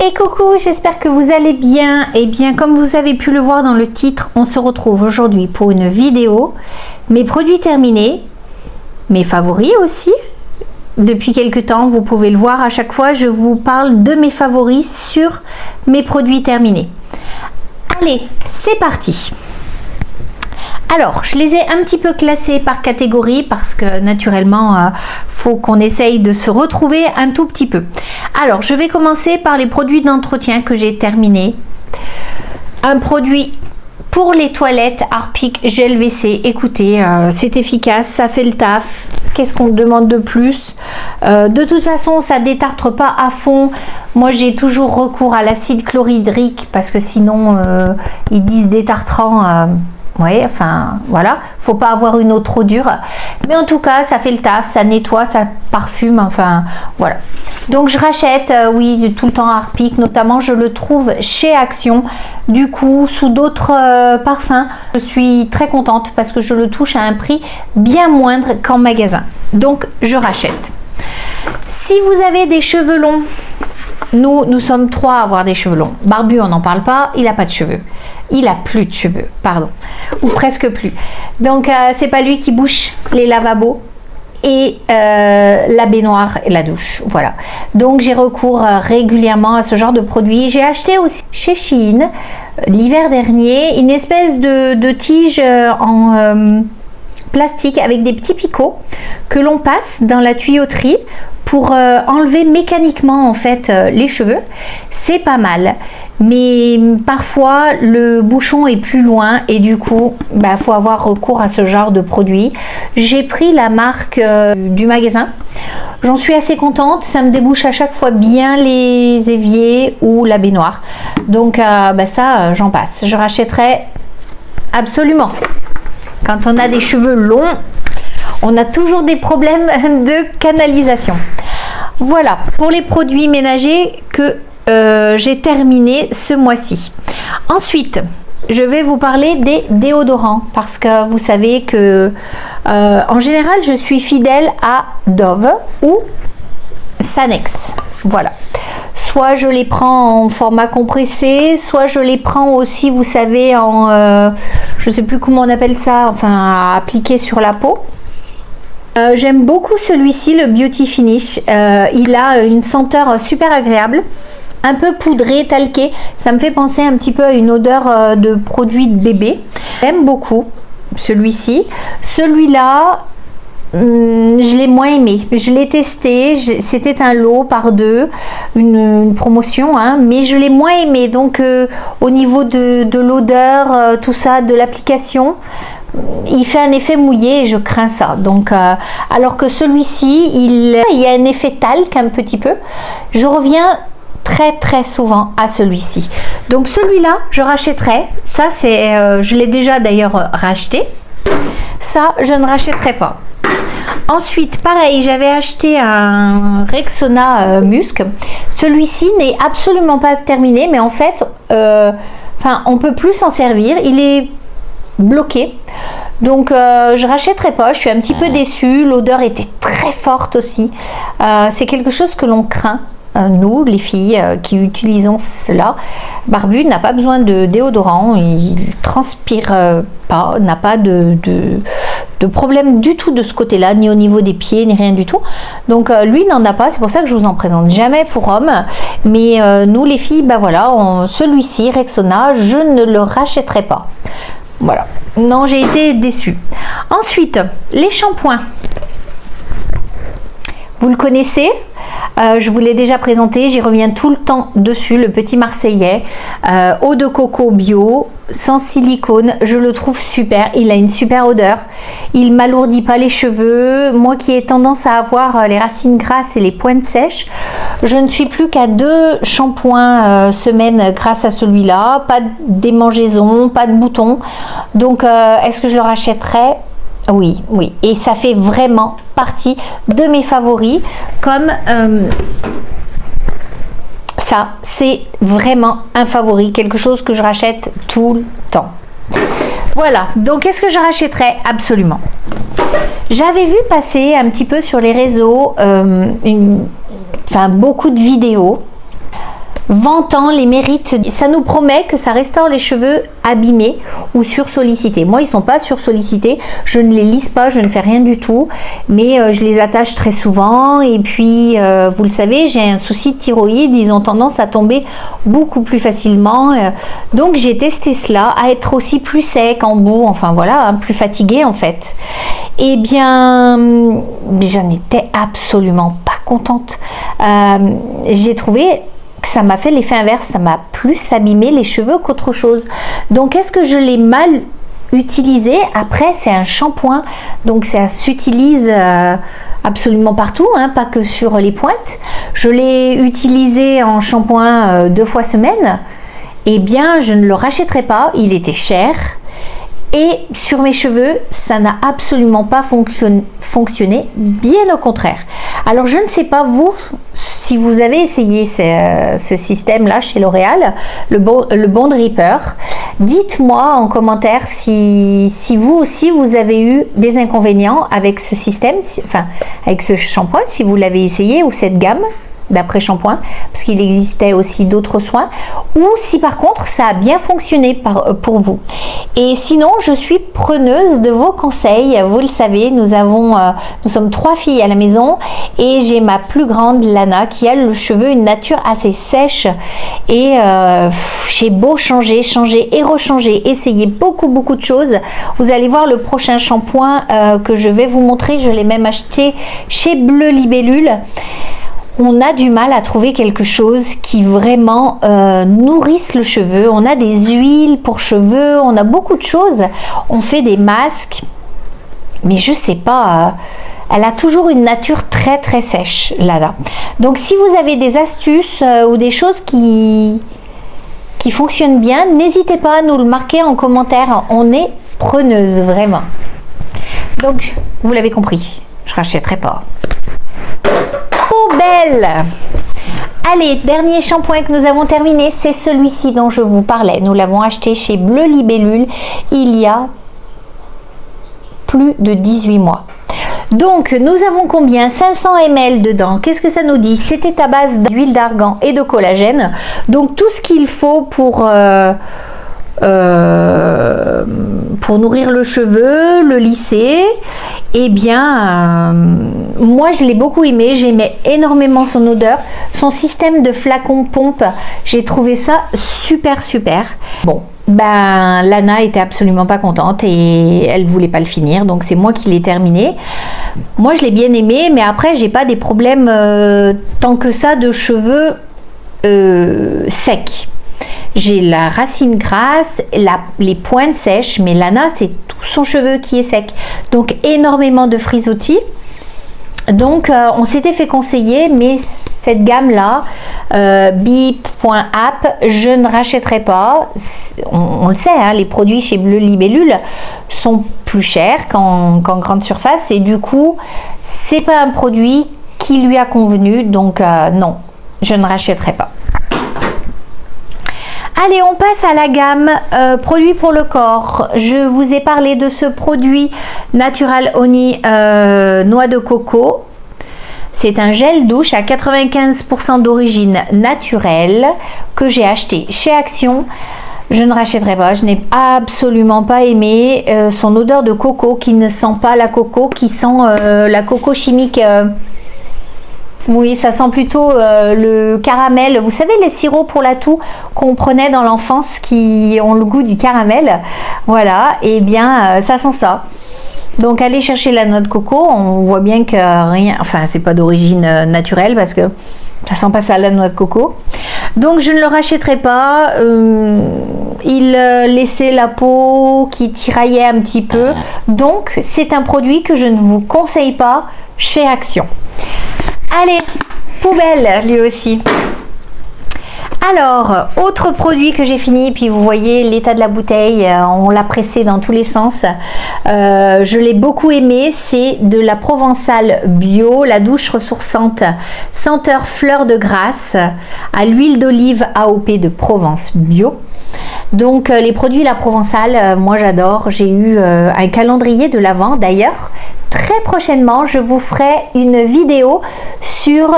Et coucou, j'espère que vous allez bien. Et bien, comme vous avez pu le voir dans le titre, on se retrouve aujourd'hui pour une vidéo. Mes produits terminés, mes favoris aussi. Depuis quelques temps, vous pouvez le voir, à chaque fois, je vous parle de mes favoris sur mes produits terminés. Allez, c'est parti. Alors, je les ai un petit peu classés par catégorie parce que naturellement, faut qu'on essaye de se retrouver un tout petit peu. Alors, je vais commencer par les produits d'entretien que j'ai terminés. Un produit pour les toilettes Harpic Gel WC. Écoutez, c'est efficace, ça fait le taf. Qu'est-ce qu'on demande de plus? De toute façon, ça détartre pas à fond. Moi, j'ai toujours recours à l'acide chlorhydrique parce que sinon, ils disent détartrant. Ouais, enfin voilà, faut pas avoir une eau trop dure, mais en tout cas ça fait le taf, ça nettoie, ça parfume, enfin voilà. Donc je rachète, oui, tout le temps Harpic, notamment je le trouve chez Action, du coup sous d'autres parfums. Je suis très contente parce que je le touche à un prix bien moindre qu'en magasin, donc je rachète. Si vous avez des cheveux longs, nous sommes 3 à avoir des cheveux longs. Barbu, on n'en parle pas, il n'a pas de cheveux. Il a plus de cheveux, pardon. Ou presque plus. Donc, c'est pas lui qui bouche les lavabos et la baignoire et la douche. Voilà. Donc, j'ai recours régulièrement à ce genre de produit. J'ai acheté aussi chez Shein, l'hiver dernier, une espèce de tige en plastique avec des petits picots que l'on passe dans la tuyauterie pour enlever mécaniquement en fait les cheveux. C'est pas mal, mais parfois le bouchon est plus loin et du coup faut avoir recours à ce genre de produit. J'ai pris la marque du magasin, j'en suis assez contente, ça me débouche à chaque fois bien les éviers ou la baignoire, donc ça j'en passe, je rachèterai absolument. Quand on a des cheveux longs, on a toujours des problèmes de canalisation. Voilà pour les produits ménagers que j'ai terminé ce mois-ci. Ensuite, je vais vous parler des déodorants parce que vous savez que en général, je suis fidèle à Dove ou Sanex. Voilà. Soit je les prends en format compressé, soit je les prends aussi, vous savez, en je sais plus comment on appelle ça, enfin appliqué sur la peau. J'aime beaucoup celui-ci, le Beauty Finish. Il a une senteur super agréable, un peu poudré, talqué. Ça me fait penser un petit peu à une odeur de produit de bébé. J'aime beaucoup celui-ci. Celui-là, je l'ai moins aimé. Je l'ai testé, c'était un lot par 2, une promotion, hein, mais je l'ai moins aimé. Donc au niveau de l'odeur, tout ça, de l'application, il fait un effet mouillé et je crains ça. Donc alors que celui-ci, il y a un effet talc un petit peu. Je reviens très souvent à celui-ci. Donc celui-là, je rachèterai. Ça, c'est, je l'ai déjà d'ailleurs racheté. Ça, je ne rachèterai pas. Ensuite, pareil, j'avais acheté un Rexona Musc. Celui-ci n'est absolument pas terminé, mais en fait, on peut plus s'en servir. Il est bloqué. Donc, je rachèterai pas. Je suis un petit peu déçue. L'odeur était très forte aussi. C'est quelque chose que l'on craint. Nous, les filles qui utilisons cela. Barbu n'a pas besoin de déodorant, il transpire pas, n'a pas de problème du tout de ce côté-là, ni au niveau des pieds, ni rien du tout. Donc lui n'en a pas, c'est pour ça que je vous en présente jamais pour hommes. Mais nous, les filles, voilà, celui-ci, Rexona, je ne le rachèterai pas. Voilà, non, j'ai été déçue. Ensuite, les shampoings. Vous le connaissez, je vous l'ai déjà présenté, j'y reviens tout le temps dessus, le petit Marseillais, eau de coco bio, sans silicone, je le trouve super, il a une super odeur, il m'alourdit pas les cheveux. Moi qui ai tendance à avoir les racines grasses et les pointes sèches, je ne suis plus qu'à 2 shampoings semaine grâce à celui-là, pas de démangeaisons, pas de boutons, donc est-ce que je le rachèterais? Oui, et ça fait vraiment partie de mes favoris, comme ça, c'est vraiment un favori, quelque chose que je rachète tout le temps. Voilà, donc est-ce que je rachèterais? Absolument. J'avais vu passer un petit peu sur les réseaux beaucoup de vidéos vantant les mérites. Ça nous promet que ça restaure les cheveux abîmés ou sursollicités. Moi, ils sont pas sursollicités. Je ne les lisse pas, je ne fais rien du tout. Mais je les attache très souvent. Et puis, vous le savez, j'ai un souci de thyroïde. Ils ont tendance à tomber beaucoup plus facilement. Donc, j'ai testé cela, à être aussi plus sec en bout. Enfin, voilà, hein, plus fatigué en fait. Eh bien, j'en étais absolument pas contente. J'ai trouvé que ça m'a fait l'effet inverse, ça m'a plus abîmé les cheveux qu'autre chose. Donc est-ce que je l'ai mal utilisé? Après, c'est un shampoing, donc ça s'utilise absolument partout, hein, pas que sur les pointes. Je l'ai utilisé en shampoing 2 fois semaine. Eh bien, je ne le rachèterai pas, il était cher. Et sur mes cheveux, ça n'a absolument pas fonctionné, bien au contraire. Alors, je ne sais pas, vous, si vous avez essayé ce système-là chez L'Oréal, le Bond Ripper, dites-moi en commentaire si vous aussi, vous avez eu des inconvénients avec ce système, enfin, avec ce shampoing, si vous l'avez essayé, ou cette gamme d'après-shampoing, parce qu'il existait aussi d'autres soins, ou si par contre ça a bien fonctionné pour vous. Et sinon, je suis preneuse de vos conseils. Vous le savez, nous sommes 3 filles à la maison et j'ai ma plus grande, Lana, qui a le cheveu, une nature assez sèche, et j'ai beau changer et rechanger, essayer beaucoup de choses. Vous allez voir le prochain shampoing que je vais vous montrer, je l'ai même acheté chez Bleu Libellule. On a du mal à trouver quelque chose qui vraiment nourrisse le cheveu. On a des huiles pour cheveux, on a beaucoup de choses. On fait des masques, mais je sais pas, elle a toujours une nature très sèche, Lana. Donc si vous avez des astuces ou des choses qui fonctionnent bien, n'hésitez pas à nous le marquer en commentaire. On est preneuse, vraiment. Donc, vous l'avez compris, je rachèterai pas. Poubelle. Allez, dernier shampoing que nous avons terminé, c'est celui-ci dont je vous parlais. Nous l'avons acheté chez Bleu Libellule il y a plus de 18 mois. Donc, nous avons combien? 500 ml dedans. Qu'est-ce que ça nous dit? C'était à base d'huile d'argan et de collagène. Donc, tout ce qu'il faut pour nourrir le cheveu, le lisser. Eh bien, moi je l'ai beaucoup aimé, j'aimais énormément son odeur, son système de flacon pompe, j'ai trouvé ça super. Bon, ben Lana était absolument pas contente et elle voulait pas le finir, donc c'est moi qui l'ai terminé. Moi je l'ai bien aimé, mais après j'ai pas des problèmes tant que ça de cheveux secs. J'ai la racine grasse, les pointes sèches, mais Lana, c'est tout son cheveu qui est sec. Donc, énormément de frisottis. Donc, on s'était fait conseiller, mais cette gamme-là, Bip.app, je ne rachèterai pas. On le sait, hein, les produits chez Bleu Libellule sont plus chers qu'en grande surface. Et du coup, c'est pas un produit qui lui a convenu. Donc, non, je ne rachèterai pas. Allez, on passe à la gamme produits pour le corps. Je vous ai parlé de ce produit Natural Honey noix de coco. C'est un gel douche à 95% d'origine naturelle que j'ai acheté chez Action. Je ne rachèterai pas, je n'ai absolument pas aimé son odeur de coco qui ne sent pas la coco, qui sent la coco chimique. Oui, ça sent plutôt le caramel. Vous savez, les sirops pour la toux qu'on prenait dans l'enfance qui ont le goût du caramel. Voilà, et bien ça sent ça. Donc allez chercher la noix de coco. On voit bien que rien, enfin c'est pas d'origine naturelle parce que ça sent pas ça la noix de coco. Donc je ne le rachèterai pas. Il laissait la peau qui tiraillait un petit peu. Donc c'est un produit que je ne vous conseille pas chez Action. Allez, poubelle lui aussi. Alors, autre produit que j'ai fini, puis vous voyez l'état de la bouteille, on l'a pressé dans tous les sens. Je l'ai beaucoup aimé, c'est de la Provençale bio, la douche ressourçante, senteur fleur de grâce, à l'huile d'olive AOP de Provence bio. Donc les produits La Provençale, moi j'adore. J'ai eu un calendrier de l'Avent d'ailleurs. Très prochainement, je vous ferai une vidéo sur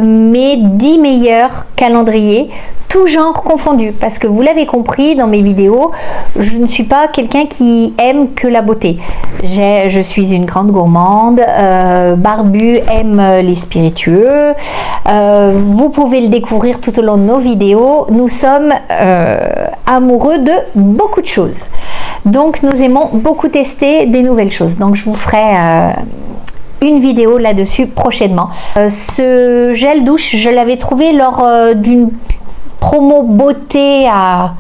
mes 10 meilleurs calendriers, tout genre confondu. Parce que vous l'avez compris dans mes vidéos, je ne suis pas quelqu'un qui aime que la beauté. Je suis une grande gourmande. Barbu aime les spiritueux. Vous pouvez le découvrir tout au long de nos vidéos. Nous sommes amoureux de beaucoup de choses. Donc nous aimons beaucoup tester des nouvelles choses. Donc je vous ferai une vidéo là-dessus prochainement. Ce gel douche, je l'avais trouvé lors d'une promo beauté à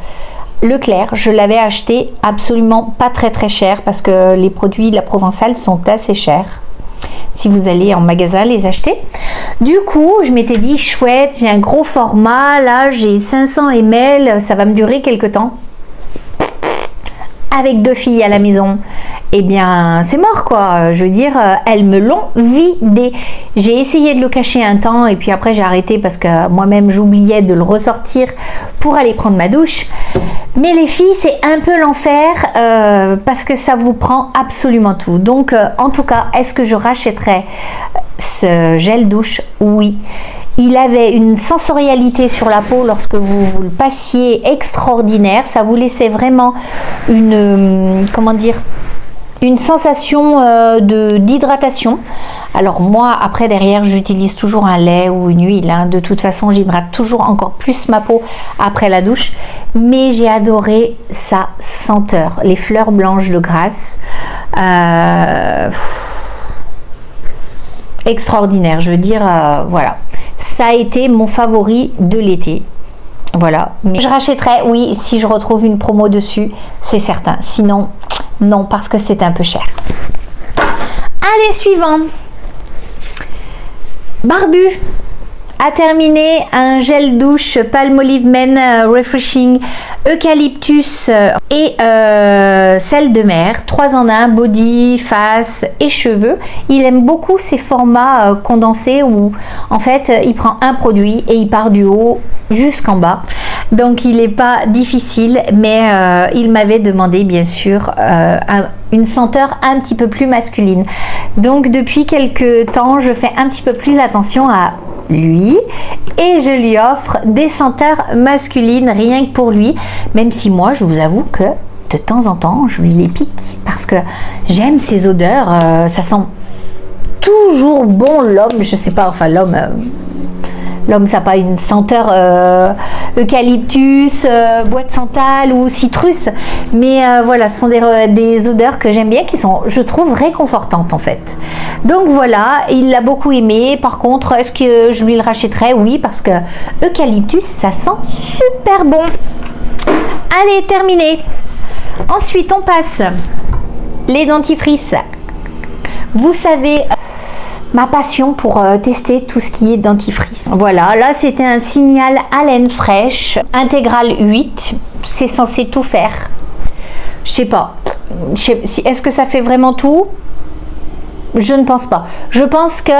Leclerc. Je l'avais acheté absolument pas très cher parce que les produits de La Provençale sont assez chers si vous allez en magasin les acheter. Du coup, je m'étais dit chouette, j'ai un gros format, là j'ai 500 ml, ça va me durer quelques temps. Avec 2 filles à la maison, eh bien c'est mort quoi. Je veux dire, elles me l'ont vidé. J'ai essayé de le cacher un temps et puis après j'ai arrêté parce que moi-même j'oubliais de le ressortir pour aller prendre ma douche. Mais les filles, c'est un peu l'enfer parce que ça vous prend absolument tout. Donc en tout cas, est-ce que je rachèterais ce gel douche? Oui. Il avait une sensorialité sur la peau lorsque vous le passiez extraordinaire. Ça vous laissait vraiment une, comment dire, une sensation d'hydratation. Alors moi, après derrière, j'utilise toujours un lait ou une huile. Hein. De toute façon, j'hydrate toujours encore plus ma peau après la douche. Mais j'ai adoré sa senteur. Les fleurs blanches de Grasse. Extraordinaire, je veux dire, voilà. Ça a été mon favori de l'été. Voilà. Mais je rachèterai, oui, si je retrouve une promo dessus, c'est certain. Sinon, non, parce que c'est un peu cher. Allez, suivant. Barbu a terminé un gel douche Palmolive Men Refreshing Eucalyptus et sel de mer, 3 en 1, body, face et cheveux. Il aime beaucoup ces formats condensés où en fait il prend un produit et il part du haut jusqu'en bas. Donc il n'est pas difficile, mais il m'avait demandé bien sûr une senteur un petit peu plus masculine. Donc depuis quelques temps, je fais un petit peu plus attention à lui et je lui offre des senteurs masculines rien que pour lui, même si moi je vous avoue que de temps en temps je lui les pique parce que j'aime ces odeurs. Ça sent toujours bon l'homme, je sais pas, enfin l'homme ça n'a pas une senteur eucalyptus, bois de santal ou citrus, mais voilà, ce sont des odeurs que j'aime bien, qui sont, je trouve, réconfortantes en fait. Donc voilà, il l'a beaucoup aimé. Par contre, est-ce que je lui le rachèterais? Oui, parce que eucalyptus, ça sent super bon. Allez, terminé. Ensuite, on passe les dentifrices. Vous savez ma passion pour tester tout ce qui est dentifrice. Voilà, là c'était un Signal haleine fraîche intégral 8. C'est censé tout faire. Je sais pas. Est-ce que ça fait vraiment tout? Je ne pense pas. Je pense que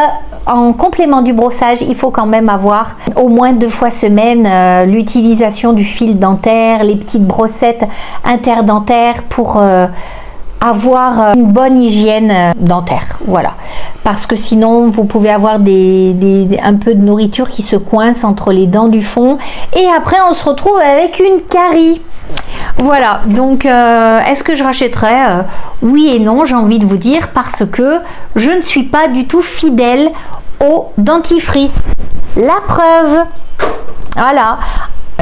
en complément du brossage, il faut quand même avoir au moins 2 fois semaine l'utilisation du fil dentaire, les petites brossettes interdentaires pour avoir une bonne hygiène dentaire, voilà, parce que sinon vous pouvez avoir un peu de nourriture qui se coince entre les dents du fond et après on se retrouve avec une carie. Voilà, donc est-ce que je rachèterais? Oui et non, j'ai envie de vous dire, parce que je ne suis pas du tout fidèle au dentifrice. La preuve, voilà.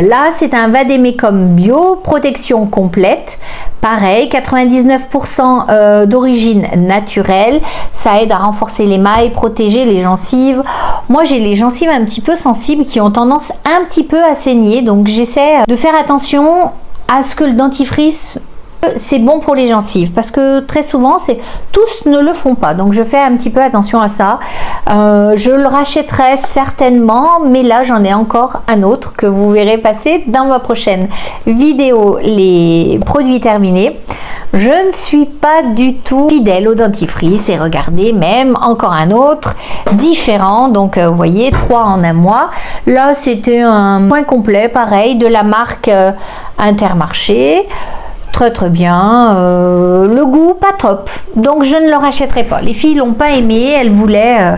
Là, c'est un Vademecum bio, protection complète. Pareil, 99% d'origine naturelle. Ça aide à renforcer l'émail, protéger les gencives. Moi, j'ai les gencives un petit peu sensibles qui ont tendance un petit peu à saigner. Donc, j'essaie de faire attention à ce que le dentifrice c'est bon pour les gencives, parce que très souvent, tous ne le font pas. Donc je fais un petit peu attention à ça. Je le rachèterai certainement, mais là j'en ai encore un autre que vous verrez passer dans ma prochaine vidéo, les produits terminés. Je ne suis pas du tout fidèle au dentifrice et regardez, même encore un autre différent. Donc vous voyez, 3 en un mois. Là c'était un point complet, pareil, de la marque Intermarché. Très très bien, le goût pas top, donc je ne le rachèterai pas. Les filles l'ont pas aimé, elles voulaient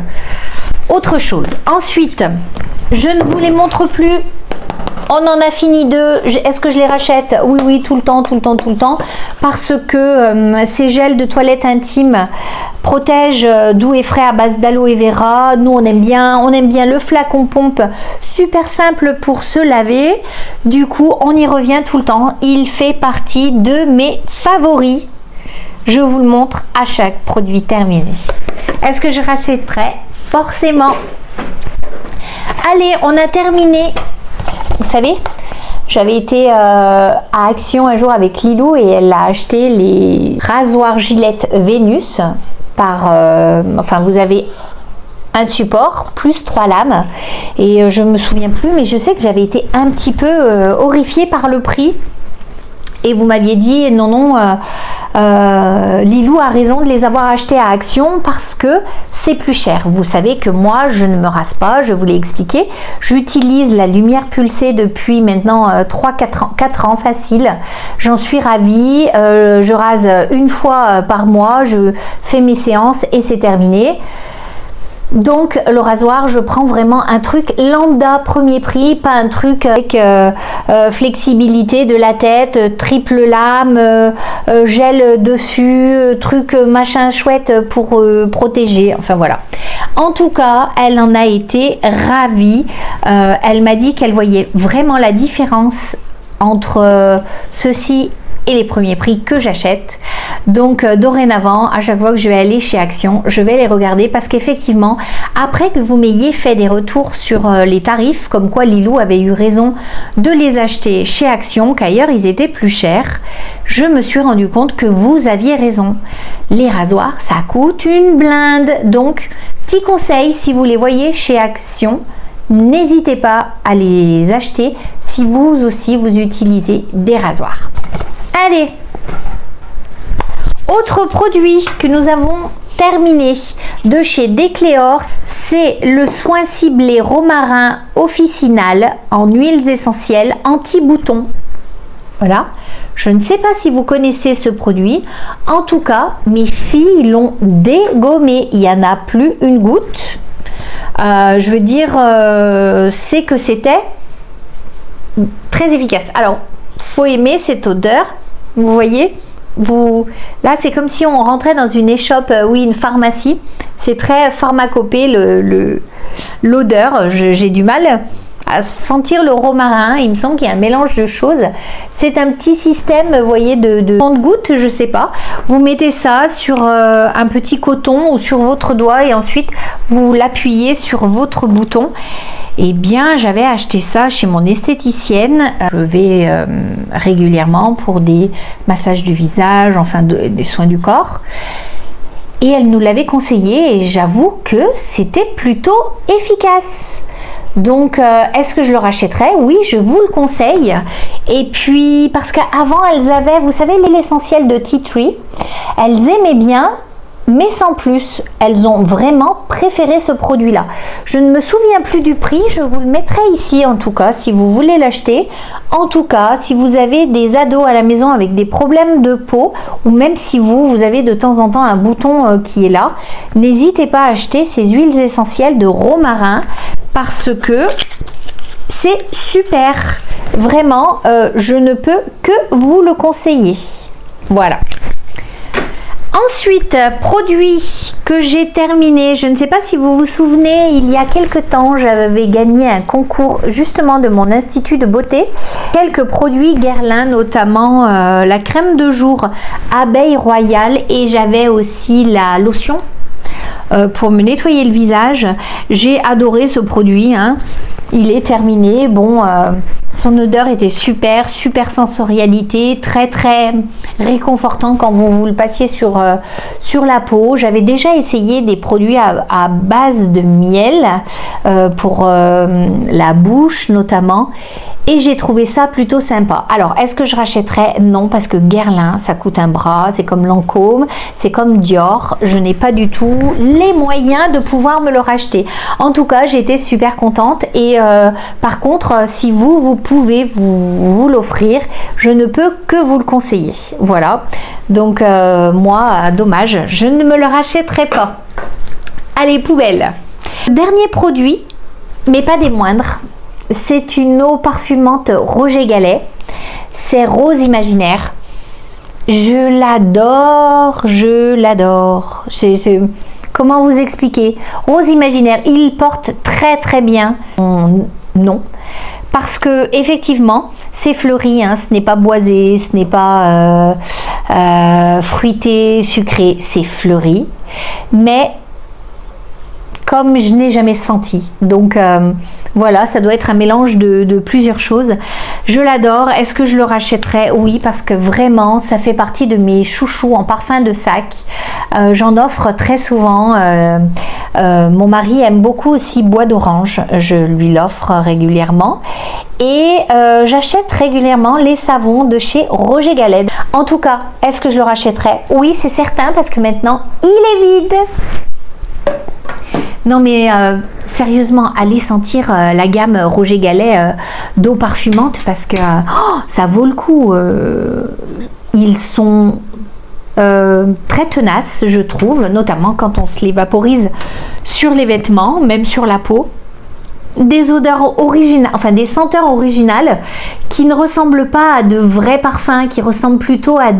autre chose. Ensuite, je ne vous les montre plus. On en a fini 2. Est-ce que je les rachète? Oui, oui, tout le temps, parce que ces gels de toilette intime protègent doux et frais à base d'aloe vera. Nous, on aime bien le flacon pompe, super simple pour se laver. Du coup, on y revient tout le temps. Il fait partie de mes favoris. Je vous le montre à chaque produit terminé. Est-ce que je rachèterai? Forcément. Allez, on a terminé. Vous savez, j'avais été à Action un jour avec Lilou et elle a acheté les rasoirs Gillette Vénus enfin vous avez un support plus 3 lames et je me souviens plus, mais je sais que j'avais été un petit peu horrifiée par le prix et vous m'aviez dit non, Lilou a raison de les avoir achetés à Action parce que c'est plus cher. Vous savez que moi je ne me rase pas, je vous l'ai expliqué, j'utilise la lumière pulsée depuis maintenant 4 ans facile, j'en suis ravie, je rase une fois par mois, je fais mes séances et c'est terminé. Donc le rasoir, je prends vraiment un truc lambda premier prix, pas un truc avec flexibilité de la tête, triple lame, gel dessus, truc machin chouette pour protéger, enfin voilà. En tout cas, elle en a été ravie. Elle m'a dit qu'elle voyait vraiment la différence entre ceci et les premiers prix que j'achète. Donc dorénavant, à chaque fois que je vais aller chez Action, je vais les regarder parce qu'effectivement, après que vous m'ayez fait des retours sur les tarifs, comme quoi Lilou avait eu raison de les acheter chez Action, qu'ailleurs ils étaient plus chers, je me suis rendu compte que vous aviez raison. Les rasoirs, ça coûte une blinde. Donc, petit conseil, si vous les voyez chez Action, n'hésitez pas à les acheter si vous aussi vous utilisez des rasoirs. Allez, autre produit que nous avons terminé de chez Decléor, c'est le soin ciblé romarin officinal en huiles essentielles anti-boutons. Voilà, je ne sais pas si vous connaissez ce produit, en tout cas mes filles l'ont dégommé, il n'y en a plus une goutte. Je veux dire, c'est que c'était très efficace. Alors, faut aimer cette odeur. Vous voyez, là c'est comme si on rentrait dans une échoppe, oui, une pharmacie. C'est très pharmacopée l'odeur. J'ai du mal à sentir le romarin. Il me semble qu'il y a un mélange de choses. C'est un petit système, vous voyez, de compte-gouttes, je sais pas. Vous mettez ça sur un petit coton ou sur votre doigt et ensuite vous l'appuyez sur votre bouton. Eh bien, j'avais acheté ça chez mon esthéticienne. Je vais régulièrement pour des massages du visage, enfin des soins du corps. Et elle nous l'avait conseillé et j'avoue que c'était plutôt efficace. Donc, est-ce que je le rachèterai? Oui, je vous le conseille. Et puis, parce qu'avant, elles avaient, vous savez, l'essentiel de Tea Tree. Elles aimaient bien, mais sans plus. Elles ont vraiment préféré ce produit-là. Je ne me souviens plus du prix. Je vous le mettrai ici, en tout cas, si vous voulez l'acheter. En tout cas, si vous avez des ados à la maison avec des problèmes de peau, ou même si vous avez de temps en temps un bouton qui est là, n'hésitez pas à acheter ces huiles essentielles de romarin, parce que c'est super. Vraiment, je ne peux que vous le conseiller. Voilà. Ensuite, produit que j'ai terminé, je ne sais pas si vous vous souvenez, il y a quelques temps, j'avais gagné un concours justement de mon institut de beauté. Quelques produits Guerlain, notamment la crème de jour Abeille Royale, et j'avais aussi la lotion pour me nettoyer le visage. J'ai adoré ce produit, hein. Il est terminé. Bon, Son odeur était super, super sensorialité, très très réconfortant quand vous le passiez sur la peau. J'avais déjà essayé des produits à base de miel pour la bouche notamment. Et j'ai trouvé ça plutôt sympa. Alors, est-ce que je rachèterais? Non, parce que Guerlain, ça coûte un bras. C'est comme Lancôme, c'est comme Dior. Je n'ai pas du tout les moyens de pouvoir me le racheter. En tout cas, j'étais super contente. Et par contre, si vous pouvez vous l'offrir, je ne peux que vous le conseiller. Voilà. Donc, moi, dommage, je ne me le rachèterai pas. Allez, poubelle. Dernier produit, mais pas des moindres. C'est une eau parfumante Roger Gallet. C'est Rose Imaginaire. Je l'adore, je l'adore. Comment vous expliquer? Rose Imaginaire, il porte très très bien son nom. Parce que effectivement, c'est fleuri, hein, ce n'est pas boisé, ce n'est pas fruité, sucré, c'est fleuri. Mais comme je n'ai jamais senti. Donc voilà, ça doit être un mélange de plusieurs choses. Je l'adore. Est-ce que je le rachèterais? Oui, parce que vraiment, ça fait partie de mes chouchous en parfum de sac. J'en offre très souvent. Mon mari aime beaucoup aussi Bois d'Orange. Je lui l'offre régulièrement. Et j'achète régulièrement les savons de chez Roger Gallet. En tout cas, est-ce que je le rachèterais? Oui, c'est certain, parce que maintenant, il est vide. Non mais sérieusement, allez sentir la gamme Roger Gallet d'eau parfumante, parce que ça vaut le coup. Ils sont très tenaces, je trouve, notamment quand on se les vaporise sur les vêtements, même sur la peau. Des odeurs originales, enfin des senteurs originales qui ne ressemblent pas à de vrais parfums, qui ressemblent plutôt à,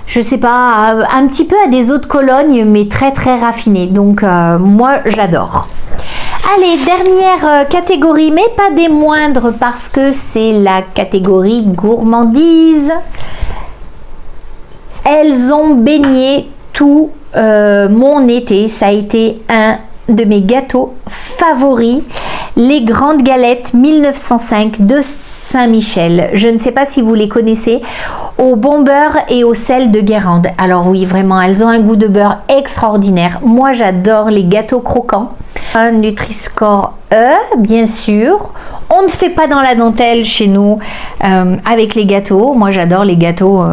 je sais pas, un petit peu à des eaux de Cologne, mais très très raffinées. Donc moi j'adore. Allez, dernière catégorie, mais pas des moindres, parce que c'est la catégorie gourmandise. Elles ont baigné tout mon été. Ça a été un de mes gâteaux favoris. Les grandes galettes 1905 de Saint-Michel. Je ne sais pas si vous les connaissez, au bon beurre et au sel de Guérande. Alors oui, vraiment, elles ont un goût de beurre extraordinaire. Moi, j'adore les gâteaux croquants. Un Nutri-Score E, bien sûr. On ne fait pas dans la dentelle chez nous avec les gâteaux. Moi, j'adore les gâteaux.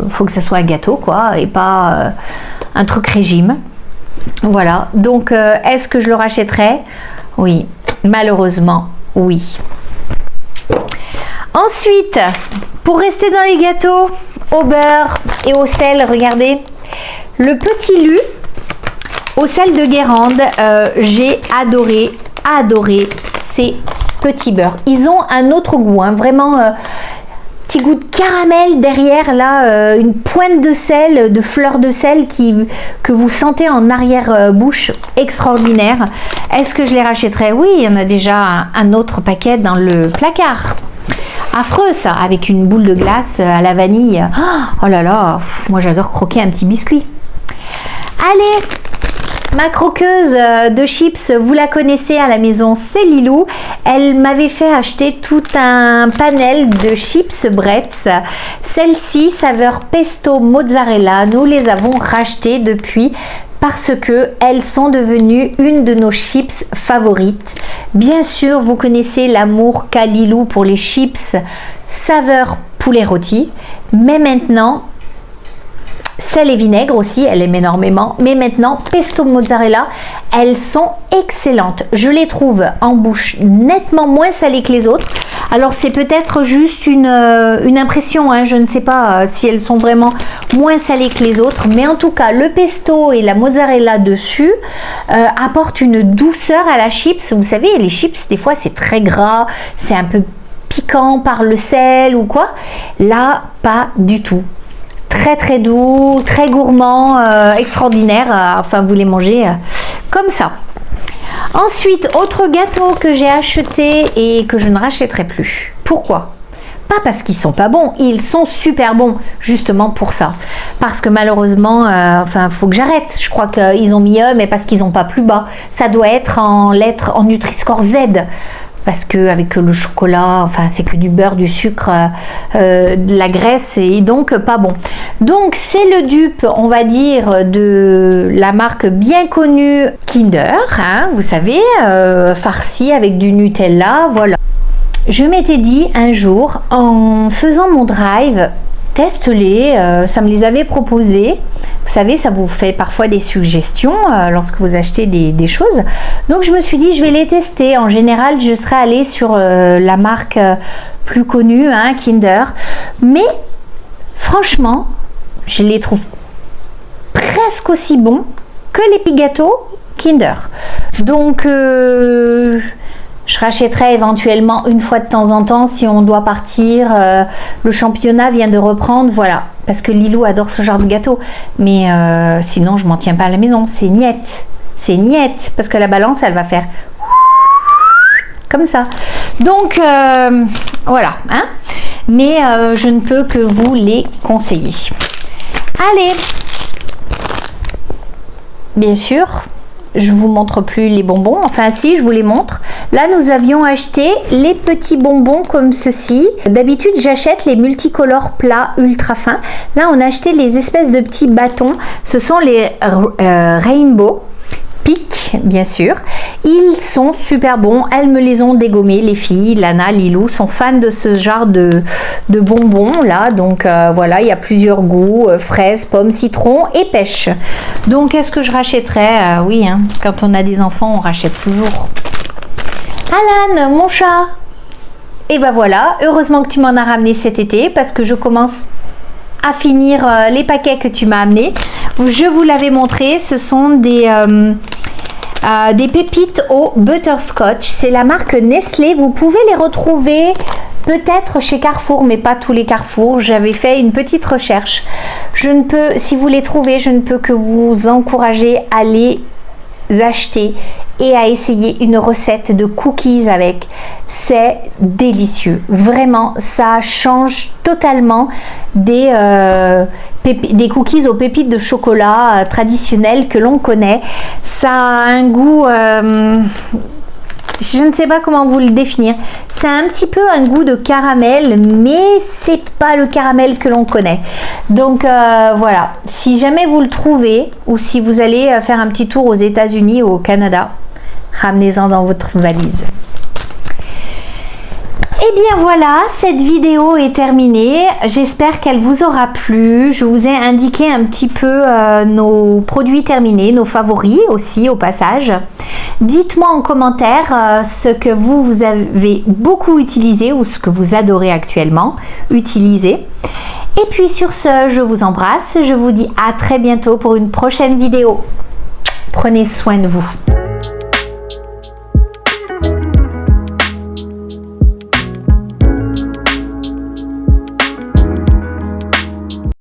Faut que ça soit un gâteau, quoi, et pas un truc régime. Voilà. Donc, est-ce que je le rachèterai? Oui. Malheureusement, oui. Ensuite, pour rester dans les gâteaux au beurre et au sel, regardez, le petit Lu au sel de Guérande. J'ai adoré ces petits beurres. Ils ont un autre goût, hein, vraiment petit goût de caramel derrière, là, une pointe de sel, de fleur de sel que vous sentez en arrière-bouche, extraordinaire. Est-ce que je les rachèterai? Oui, il y en a déjà un autre paquet dans le placard. Affreux ça, avec une boule de glace à la vanille. Oh là là, moi j'adore croquer un petit biscuit. Allez, ma croqueuse de chips, vous la connaissez à la maison, c'est Lilou. Elle m'avait fait acheter tout un panel de chips Bretz. Celle-ci, saveur pesto mozzarella, nous les avons rachetées depuis parce que elles sont devenues une de nos chips favorites. Bien sûr, vous connaissez l'amour qu'a Lilou pour les chips saveur poulet rôti, mais maintenant sel et vinaigre aussi, elle aime énormément. Mais maintenant, pesto mozzarella, elles sont excellentes. Je les trouve en bouche nettement moins salées que les autres. Alors, c'est peut-être juste une impression, hein. Je ne sais pas si elles sont vraiment moins salées que les autres. Mais en tout cas, le pesto et la mozzarella dessus apportent une douceur à la chips. Vous savez, les chips, des fois, c'est très gras, c'est un peu piquant par le sel ou quoi. Là, pas du tout. Très très doux, très gourmand, extraordinaire. Enfin, vous les mangez comme ça. Ensuite, autre gâteau que j'ai acheté et que je ne rachèterai plus. Pourquoi? Pas parce qu'ils sont pas bons, ils sont super bons, justement pour ça. Parce que malheureusement, enfin, faut que j'arrête. Je crois qu'ils ont mis E, mais parce qu'ils n'ont pas plus bas. Ça doit être en lettres, en Nutri-Score Z. parce que avec le chocolat, enfin c'est que du beurre, du sucre, de la graisse et donc pas bon. Donc c'est le dupe, on va dire, de la marque bien connue Kinder, hein, vous savez, farci avec du Nutella, voilà. Je m'étais dit un jour, en faisant mon drive, teste-les, ça me les avait proposés. Vous savez, ça vous fait parfois des suggestions lorsque vous achetez des choses. Donc je me suis dit, je vais les tester. En général, je serais allée sur la marque plus connue, hein, Kinder. Mais franchement, je les trouve presque aussi bons que les petits gâteaux Kinder. Donc je rachèterai éventuellement une fois de temps en temps si on doit partir. Le championnat vient de reprendre, voilà. Parce que Lilou adore ce genre de gâteau. Mais sinon, je m'en tiens pas à la maison. C'est niette. C'est niette. Parce que la balance, elle va faire comme ça. Donc, voilà. Hein, mais je ne peux que vous les conseiller. Allez. Bien sûr, je vous montre plus les bonbons. Enfin, si, je vous les montre. Là, nous avions acheté les petits bonbons comme ceci. D'habitude, j'achète les multicolores plats ultra fins. Là, on a acheté les espèces de petits bâtons. Ce sont les Rainbow Peak, bien sûr. Ils sont super bons. Elles me les ont dégommés. Les filles, Lana, Lilou, sont fans de ce genre de bonbons là. Donc voilà, il y a plusieurs goûts, fraises, pommes, citron et pêche. Donc, est-ce que je rachèterais oui, hein, quand on a des enfants, on rachète toujours. Alan, mon chat. Et ben voilà, heureusement que tu m'en as ramené cet été parce que je commence à finir les paquets que tu m'as amenés. Je vous l'avais montré, ce sont des pépites au butterscotch. C'est la marque Nestlé. Vous pouvez les retrouver peut-être chez Carrefour, mais pas tous les Carrefour. J'avais fait une petite recherche. Je ne peux, si vous les trouvez, je ne peux que vous encourager à les acheter et à essayer une recette de cookies avec. C'est délicieux, vraiment, ça change totalement des cookies aux pépites de chocolat traditionnels que l'on connaît. Ça a un goût, je ne sais pas comment vous le définir. C'est un petit peu un goût de caramel, mais c'est pas le caramel que l'on connaît. Donc voilà, si jamais vous le trouvez ou si vous allez faire un petit tour aux États-Unis ou au Canada, ramenez-en dans votre valise. Et bien voilà, cette vidéo est terminée. J'espère qu'elle vous aura plu. Je vous ai indiqué un petit peu nos produits terminés, nos favoris aussi au passage. Dites-moi en commentaire ce que vous avez beaucoup utilisé ou ce que vous adorez actuellement utiliser. Et puis sur ce, je vous embrasse. Je vous dis à très bientôt pour une prochaine vidéo. Prenez soin de vous.